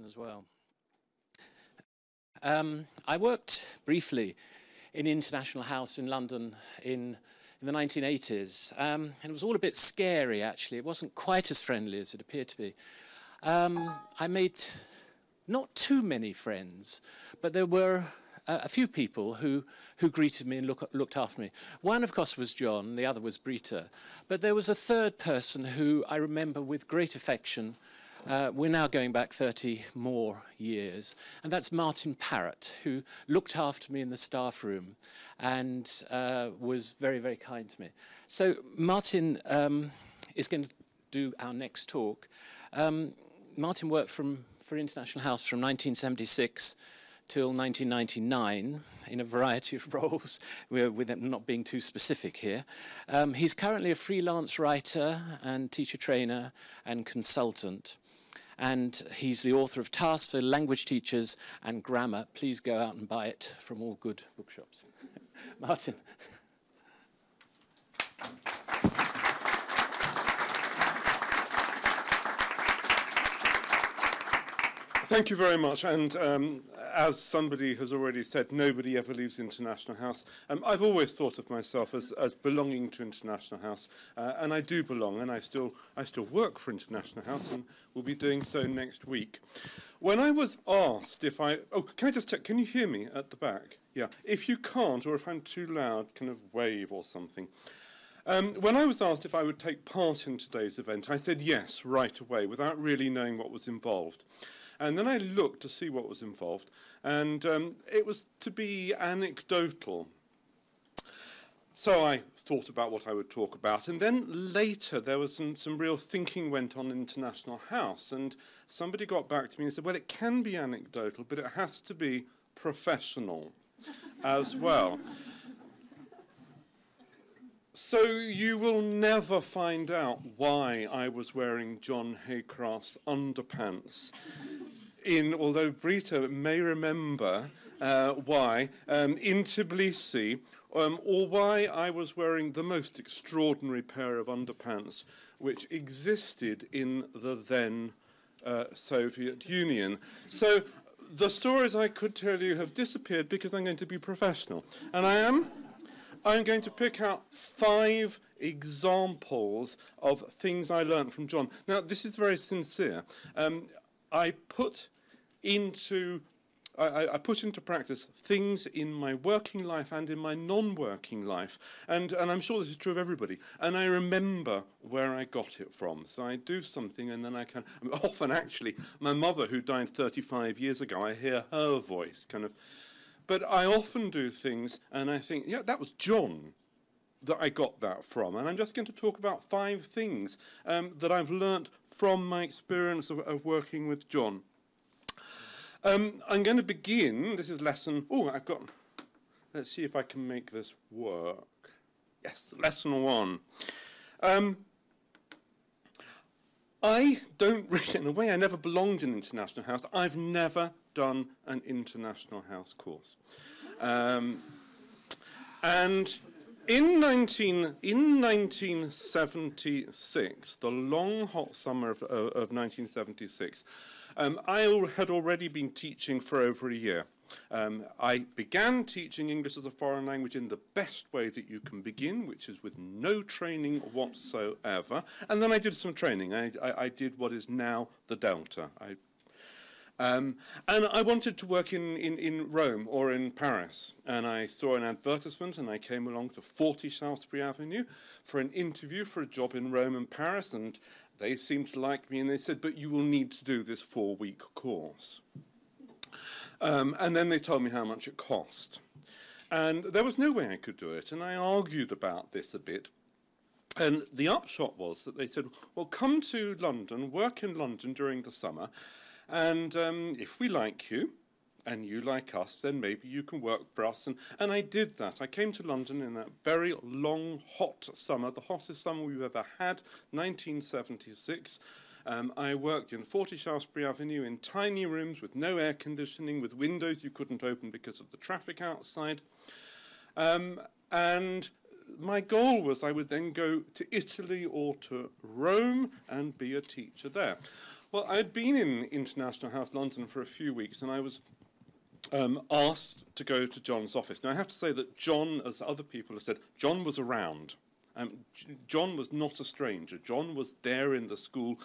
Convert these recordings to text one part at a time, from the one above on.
as well. I worked briefly in International House in London in the 1980s, and it was all a bit scary, actually. It wasn't quite as friendly as it appeared to be. I made not too many friends, but there were a few people who greeted me and looked after me. One, of course, was John, the other was Brita. But there was a third person who I remember with great affection. We're now going back 30 more years, and that's Martin Parrott, who looked after me in the staff room and was very, very kind to me. So Martin is going to do our next talk. Martin worked for International House from 1976 till 1999 in a variety of roles, with not being too specific here. He's currently a freelance writer and teacher trainer and consultant. And he's the author of Tasks for Language Teachers and Grammar. Please go out and buy it from all good bookshops. Martin. Thank you very much. And as somebody has already said, nobody ever leaves International House. I've always thought of myself as belonging to International House, and I do belong, and I still work for International House, and will be doing so next week. When I was asked if can I just check? Can you hear me at the back? Yeah. If you can't, or if I'm too loud, kind of wave or something. When I was asked if I would take part in today's event, I said yes right away, without really knowing what was involved. And then I looked to see what was involved, and it was to be anecdotal. So I thought about what I would talk about, and then later there was some real thinking went on in International House, and somebody got back to me and said, well, it can be anecdotal, but it has to be professional as well. So you will never find out why I was wearing John Haycraft's underpants. Although Brita may remember why, in Tbilisi, or why I was wearing the most extraordinary pair of underpants which existed in the then Soviet Union. So the stories I could tell you have disappeared because I'm going to be professional. And I'm going to pick out 5 examples of things I learned from John. Now, this is very sincere. I put into practice things in my working life and in my non-working life, and I'm sure this is true of everybody. And I remember where I got it from. So I do something, and then often actually, my mother, who died 35 years ago, I hear her voice kind of. But I often do things, and I think, yeah, that was John that I got that from. And I'm just going to talk about 5 things that I've learnt from my experience of working with John. I'm going to begin. This is lesson. Let's see if I can make this work. Yes, lesson 1. I don't really, in a way, I never belonged in International House. I've never done an International House course. And in 1976, the long, hot summer of 1976, I had already been teaching for over a year. I began teaching English as a foreign language in the best way that you can begin, which is with no training whatsoever. And then I did some training. I did what is now the Delta. And I wanted to work in Rome or in Paris. And I saw an advertisement, and I came along to 40 Shaftesbury Avenue for an interview for a job in Rome and Paris. And they seemed to like me, and they said, but you will need to do this 4-week course. And then they told me how much it cost. And there was no way I could do it. And I argued about this a bit. And the upshot was that they said, well, come to London, work in London during the summer, and if we like you, and you like us, then maybe you can work for us. And I did that. I came to London in that very long, hot summer, the hottest summer we've ever had, 1976. I worked in 40 Shaftesbury Avenue in tiny rooms with no air conditioning, with windows you couldn't open because of the traffic outside. And my goal was I would then go to Italy or to Rome and be a teacher there. Well, I'd been in International House London for a few weeks, and I was asked to go to John's office. Now, I have to say that John, as other people have said, John was around. John was not a stranger. John was there in the school,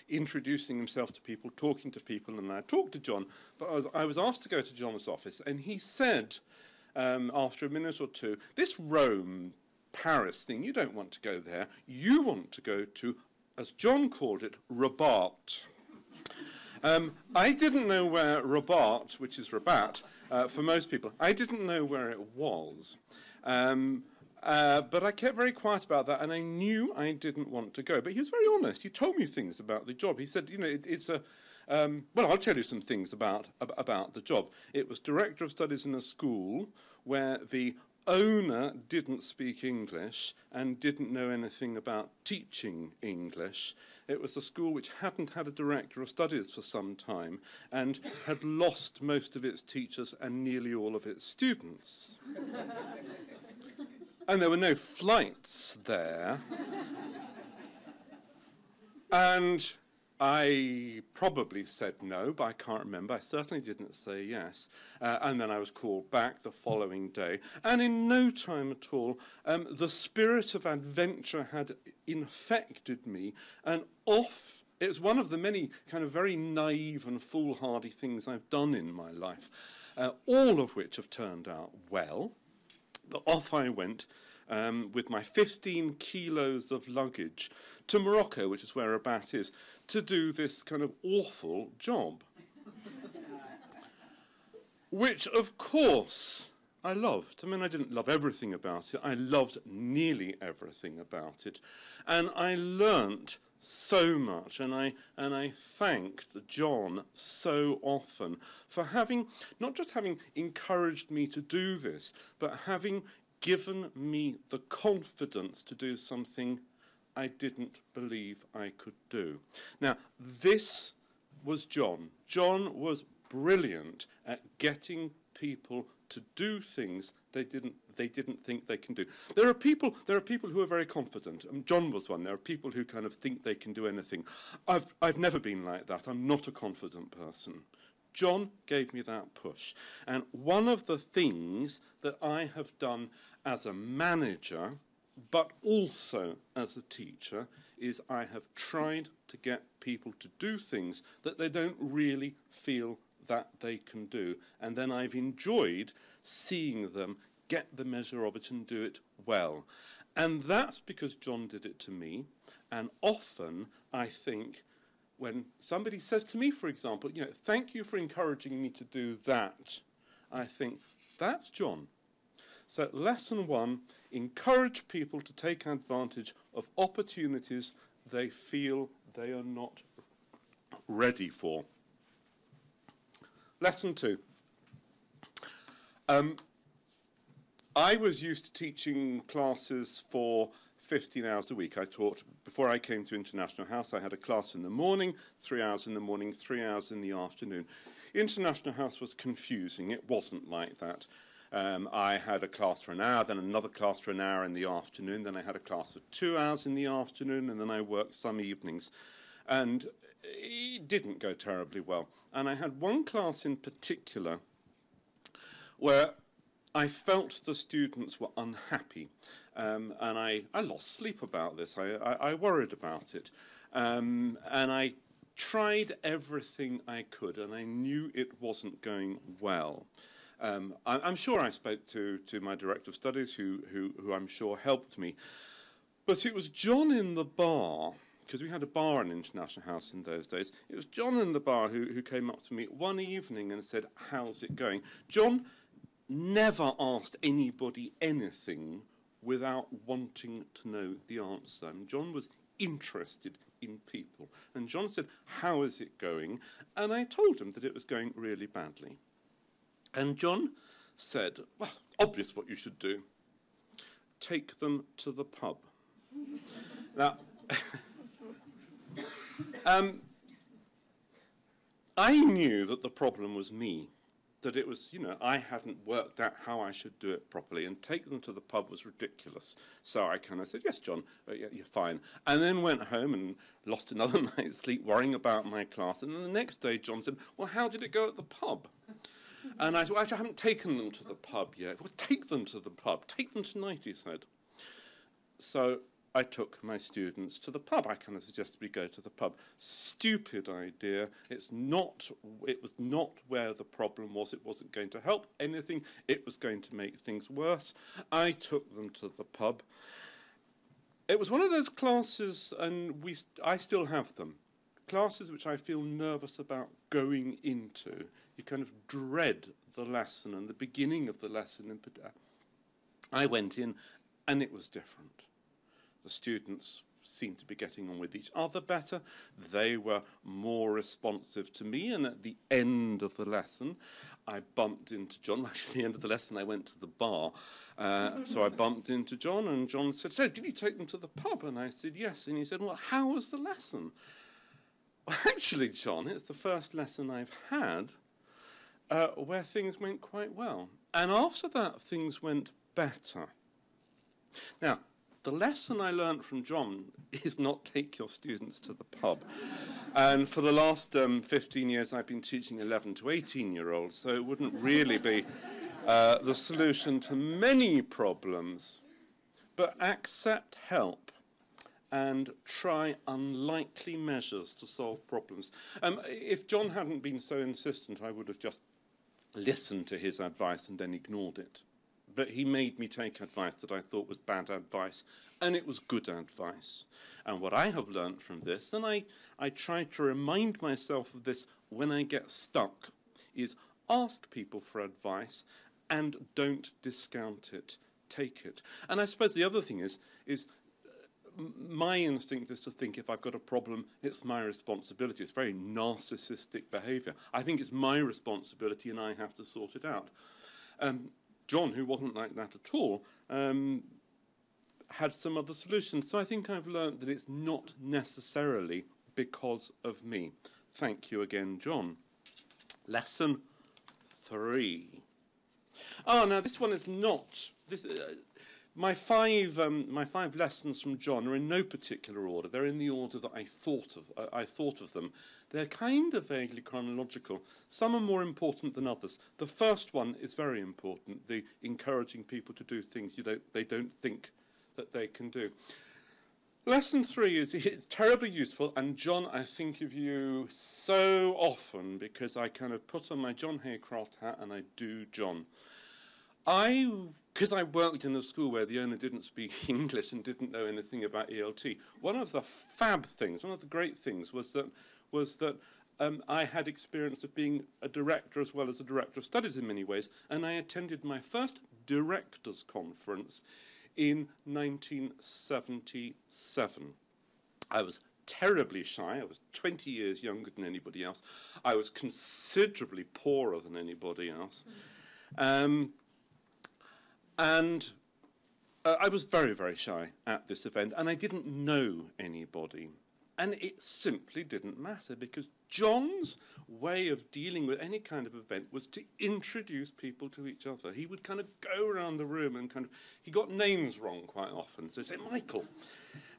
introducing himself to people, talking to people, and I talked to John. But I was asked to go to John's office, and he said, after a minute or two, this Rome, Paris thing, you don't want to go there. You want to go to, as John called it, Rabat. I didn't know where Rabat, which is Rabat, for most people, I didn't know where it was. But I kept very quiet about that, and I knew I didn't want to go. But he was very honest. He told me things about the job. He said, you know, it's a... well, I'll tell you some things about the job. It was Director of Studies in a school where the owner didn't speak English and didn't know anything about teaching English. It was a school which hadn't had a Director of Studies for some time and had lost most of its teachers and nearly all of its students. And there were no flights there. And I probably said no, but I can't remember. I certainly didn't say yes. And then I was called back the following day. And in no time at all, the spirit of adventure had infected me. And it was one of the many kind of very naive and foolhardy things I've done in my life, all of which have turned out well. But off I went with my 15 kilos of luggage to Morocco, which is where Rabat is, to do this kind of awful job. Which, of course, I loved. I mean, I didn't love everything about it. I loved nearly everything about it. And I learnt so much, and I thanked John so often for having, not just having encouraged me to do this, but having given me the confidence to do something I didn't believe I could do. Now, this was John. John was brilliant at getting people to do things they didn't think they can do. There are people who are very confident. John was one. There are people who kind of think they can do anything. I've never been like that. I'm not a confident person. John gave me that push. And one of the things that I have done as a manager, but also as a teacher, is I have tried to get people to do things that they don't really feel that they can do. And then I've enjoyed seeing them get the measure of it and do it well. And that's because John did it to me. And often, I think, when somebody says to me, for example, you know, thank you for encouraging me to do that, I think, that's John. So lesson 1, encourage people to take advantage of opportunities they feel they are not ready for. Lesson 2. I was used to teaching classes for 15 hours a week. I taught, before I came to International House, I had a class in the morning, 3 hours in the morning, 3 hours in the afternoon. International House was confusing. It wasn't like that. I had a class for an hour, then another class for an hour in the afternoon, then I had a class for 2 hours in the afternoon, and then I worked some evenings. And it didn't go terribly well. And I had one class in particular where I felt the students were unhappy, and I lost sleep about this. I worried about it, and I tried everything I could, and I knew it wasn't going well. I'm sure I spoke to my Director of Studies, who I'm sure helped me, but it was John in the bar, because we had a bar in International House in those days. It was John in the bar who came up to me one evening and said, "How's it going?" John never asked anybody anything without wanting to know the answer. And John was interested in people. And John said, "How is it going?" And I told him that it was going really badly. And John said, "Well, obvious what you should do. Take them to the pub." Now, I knew that the problem was me. that it was, I hadn't worked out how I should do it properly, and take them to the pub was ridiculous. So I kind of said, yes, John, yeah, you're fine. And then went home and lost another night's sleep worrying about my class. And then the next day, John said, well, how did it go at the pub? And I said, well, actually, I haven't taken them to the pub yet. Well, take them to the pub. Take them tonight, he said. So I took my students to the pub. I kind of suggested we go to the pub. Stupid idea. It was not where the problem was. It wasn't going to help anything. It was going to make things worse. I took them to the pub. It was one of those classes, and I still have them, classes which I feel nervous about going into. You kind of dread the lesson and the beginning of the lesson. I went in, and it was different. The students seemed to be getting on with each other better. They were more responsive to me, and at the end of the lesson, I bumped into John. Actually, at the end of the lesson, I went to the bar. So I bumped into John, and John said, so did you take them to the pub? And I said, yes. And he said, well, how was the lesson? Well, actually, John, it's the first lesson I've had where things went quite well. And after that, things went better. Now, the lesson I learned from John is not take your students to the pub. And for the last 15 years, I've been teaching 11 to 18-year-olds, so it wouldn't really be the solution to many problems. But accept help and try unlikely measures to solve problems. If John hadn't been so insistent, I would have just listened to his advice and then ignored it. But he made me take advice that I thought was bad advice, and it was good advice. And what I have learned from this, and I try to remind myself of this when I get stuck, is ask people for advice and don't discount it, take it. And I suppose the other thing is my instinct is to think if I've got a problem, it's my responsibility. It's very narcissistic behaviour. I think it's my responsibility and I have to sort it out. John, who wasn't like that at all, had some other solutions. So I think I've learned that it's not necessarily because of me. Thank you again, John. Lesson 3. Oh, now this one is not... My five lessons from John are in no particular order. They're in the order that I thought of them. They're kind of vaguely chronological. Some are more important than others. The first one is very important, the encouraging people to do things they don't think that they can do. Lesson 3 is terribly useful, and John, I think of you so often because I kind of put on my John Haycraft hat and I do John. Because I worked in a school where the owner didn't speak English and didn't know anything about ELT, one of the fab things, one of the great things was that I had experience of being a director as well as a director of studies in many ways, and I attended my first directors' conference in 1977. I was terribly shy. I was 20 years younger than anybody else. I was considerably poorer than anybody else. And I was very, very shy at this event, and I didn't know anybody. And it simply didn't matter, because John's way of dealing with any kind of event was to introduce people to each other. He would kind of go around the room and he got names wrong quite often. So he'd say, Michael,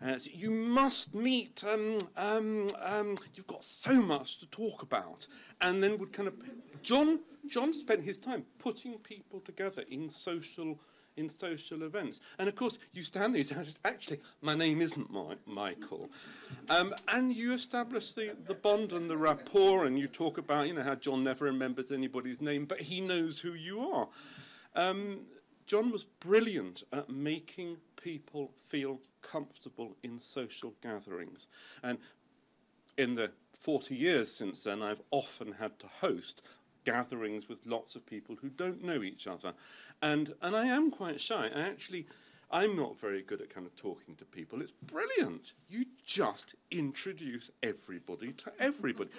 so you must meet, you've got so much to talk about. And then would John spent his time putting people together in social events. And of course, you stand there and say, actually, my name isn't Michael. And you establish the bond and the rapport, and you talk about, how John never remembers anybody's name, but he knows who you are. John was brilliant at making people feel comfortable in social gatherings. And in the 40 years since then, I've often had to host gatherings with lots of people who don't know each other. And I am quite shy. I'm not very good at kind of talking to people. It's brilliant. You just introduce everybody to everybody.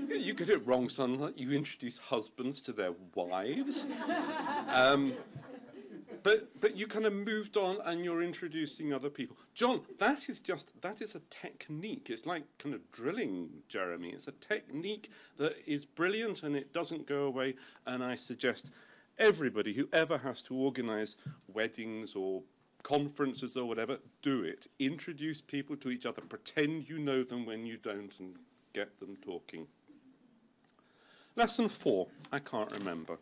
You get it wrong sometimes. You introduce husbands to their wives. but you kind of moved on and you're introducing other people. John, that is a technique. It's like kind of drilling, Jeremy. It's a technique that is brilliant and it doesn't go away. And I suggest everybody who ever has to organise weddings or conferences or whatever, do it. Introduce people to each other. Pretend you know them when you don't and get them talking. Lesson 4, I can't remember.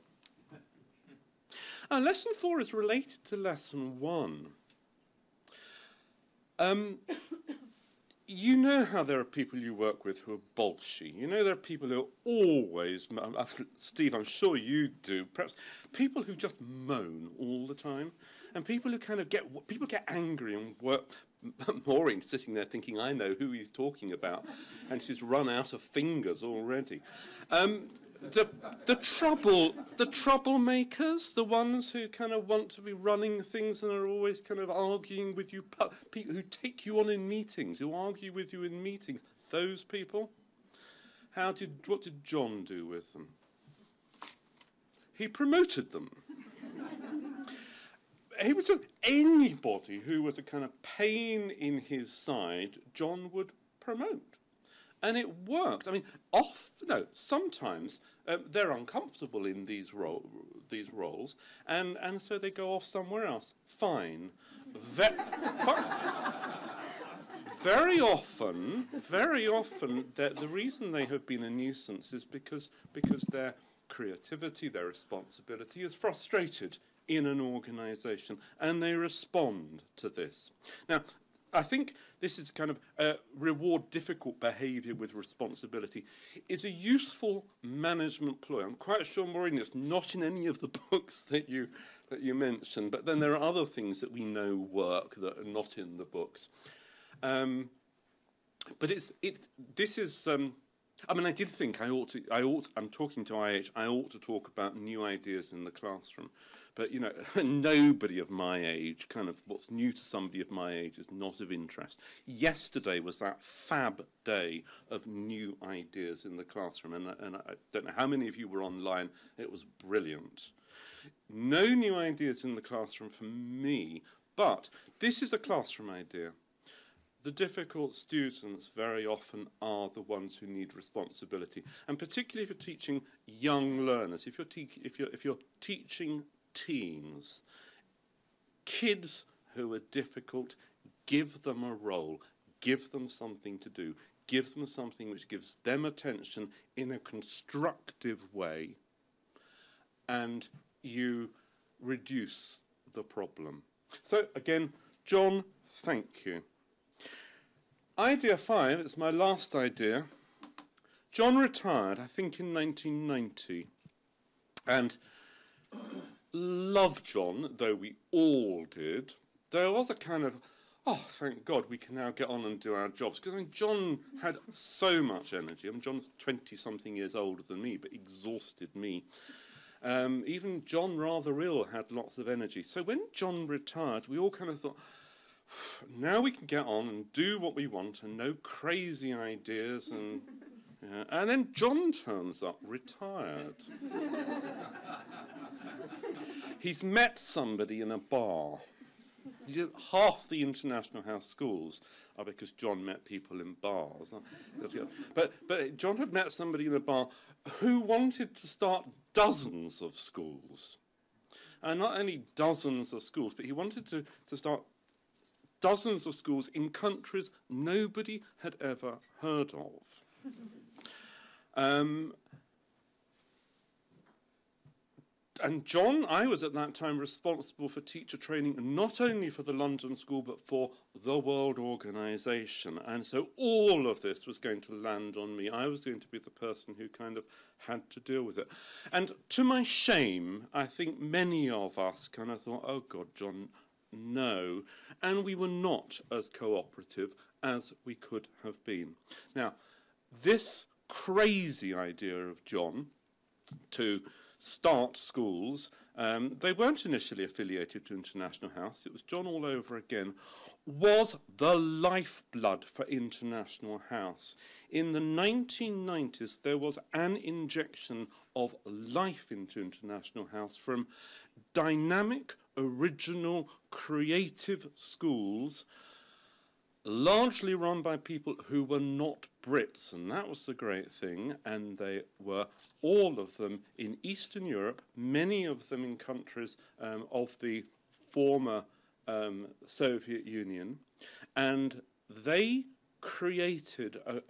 Lesson 4 is related to lesson 1. You know how there are people you work with who are bolshy. You know there are people who are always, Steve, I'm sure you do, perhaps, people who just moan all the time. And people who kind of get angry and work. Maureen sitting there thinking, I know who he's talking about. And she's run out of fingers already. The troublemakers, the ones who kind of want to be running things and are always kind of arguing with you, people who take you on in meetings, who argue with you in meetings, those people, what did John do with them? He promoted them. He would just, anybody who was a kind of pain in his side, John would promote. And it works. I mean, sometimes they're uncomfortable in these roles, and so they go off somewhere else. Fine. Very often, the reason they have been a nuisance is because their creativity, their responsibility is frustrated in an organisation, and they respond to this. Now, I think this is kind of reward difficult behaviour with responsibility is a useful management ploy. I'm quite sure, Maureen, it's not in any of the books that you mentioned, but then there are other things that we know work that are not in the books. But this is. I mean, I did think I'm talking to IH, I ought to talk about new ideas in the classroom. But, you know, nobody of my age, kind of what's new to somebody of my age is not of interest. Yesterday was that fab day of new ideas in the classroom, and I don't know how many of you were online. It was brilliant. No new ideas in the classroom for me, but this is a classroom idea. The difficult students very often are the ones who need responsibility, and particularly if you're teaching young learners, if you're teaching teens, kids who are difficult, give them a role, give them something to do, give them something which gives them attention in a constructive way, and you reduce the problem. So again, John, thank you. Idea 5, it's my last idea. John retired, I think, in 1990. And loved John, though we all did. There was a kind of, oh, thank God, we can now get on and do our jobs. Because I mean, John had so much energy. I mean, John's 20-something years older than me, but exhausted me. Even John, rather ill, had lots of energy. So when John retired, we all kind of thought, now we can get on and do what we want and no crazy ideas. And then John turns up, retired. He's met somebody in a bar. Half the international house schools are because John met people in bars. But John had met somebody in a bar who wanted to start dozens of schools. And not only dozens of schools, but he wanted to start dozens of schools in countries nobody had ever heard of. And John, I was at that time responsible for teacher training, not only for the London School, but for the World Organisation. And so all of this was going to land on me. I was going to be the person who kind of had to deal with it. And to my shame, I think many of us kind of thought, oh God, John, no. And we were not as cooperative as we could have been. Now, this crazy idea of John to start schools. They weren't initially affiliated to International House. It was John all over again, was the lifeblood for International House. In the 1990s, there was an injection of life into International House from dynamic, original, creative schools, largely run by people who were not Brits, and that was the great thing, and they were, all of them, in Eastern Europe, many of them in countries of the former Soviet Union, and they created a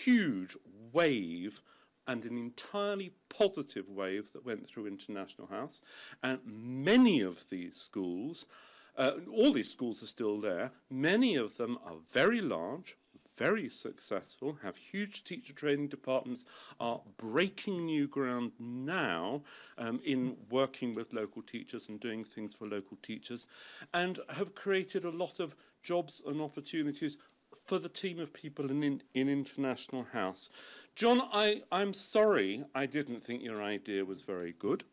huge wave, and an entirely positive wave that went through International House, and many of these schools, all these schools are still there. Many of them are very large, very successful, have huge teacher training departments, are breaking new ground now in working with local teachers and doing things for local teachers, and have created a lot of jobs and opportunities for the team of people in International House. John, I'm sorry I didn't think your idea was very good.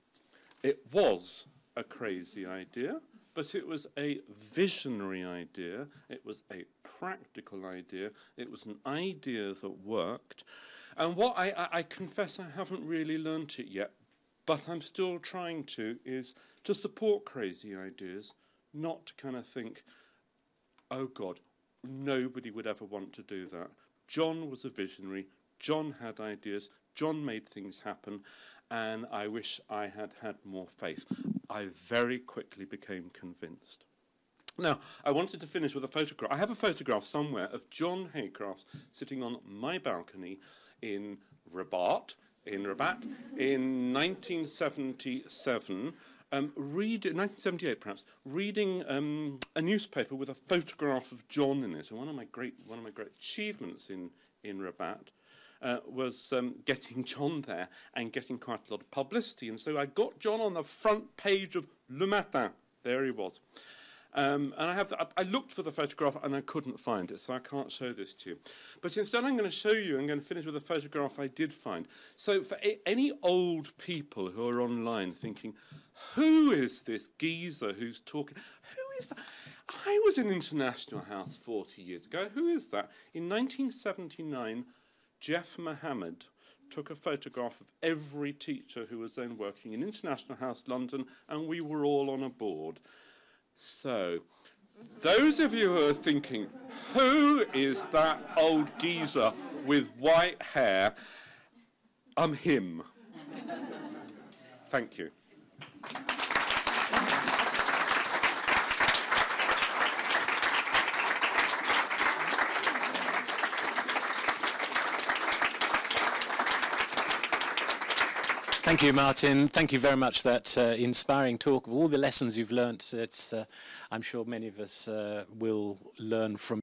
It was a crazy idea, but it was a visionary idea, it was a practical idea, it was an idea that worked. And what I confess I haven't really learnt it yet, but I'm still trying to, is to support crazy ideas, not to kind of think, oh God, nobody would ever want to do that. John was a visionary, John had ideas, John made things happen, and I wish I had had more faith. I very quickly became convinced. Now, I wanted to finish with a photograph. I have a photograph somewhere of John Haycraft sitting on my balcony in Rabat, in 1977, 1978 perhaps, reading a newspaper with a photograph of John in it. And one of my great achievements in Rabat was getting John there and getting quite a lot of publicity. And so I got John on the front page of Le Matin. There he was. And I looked for the photograph and I couldn't find it, so I can't show this to you. But instead I'm going to show you, I'm going to finish with a photograph I did find. So for any old people who are online thinking, who is this geezer who's talking? Who is that? I was in International House 40 years ago. Who is that? In 1979, Jeff Mohammed took a photograph of every teacher who was then working in International House London, and we were all on a board. So, those of you who are thinking, who is that old geezer with white hair? I'm him. Thank you. Thank you, Martin. Thank you very much for that inspiring talk of all the lessons you've learnt. I'm sure many of us will learn from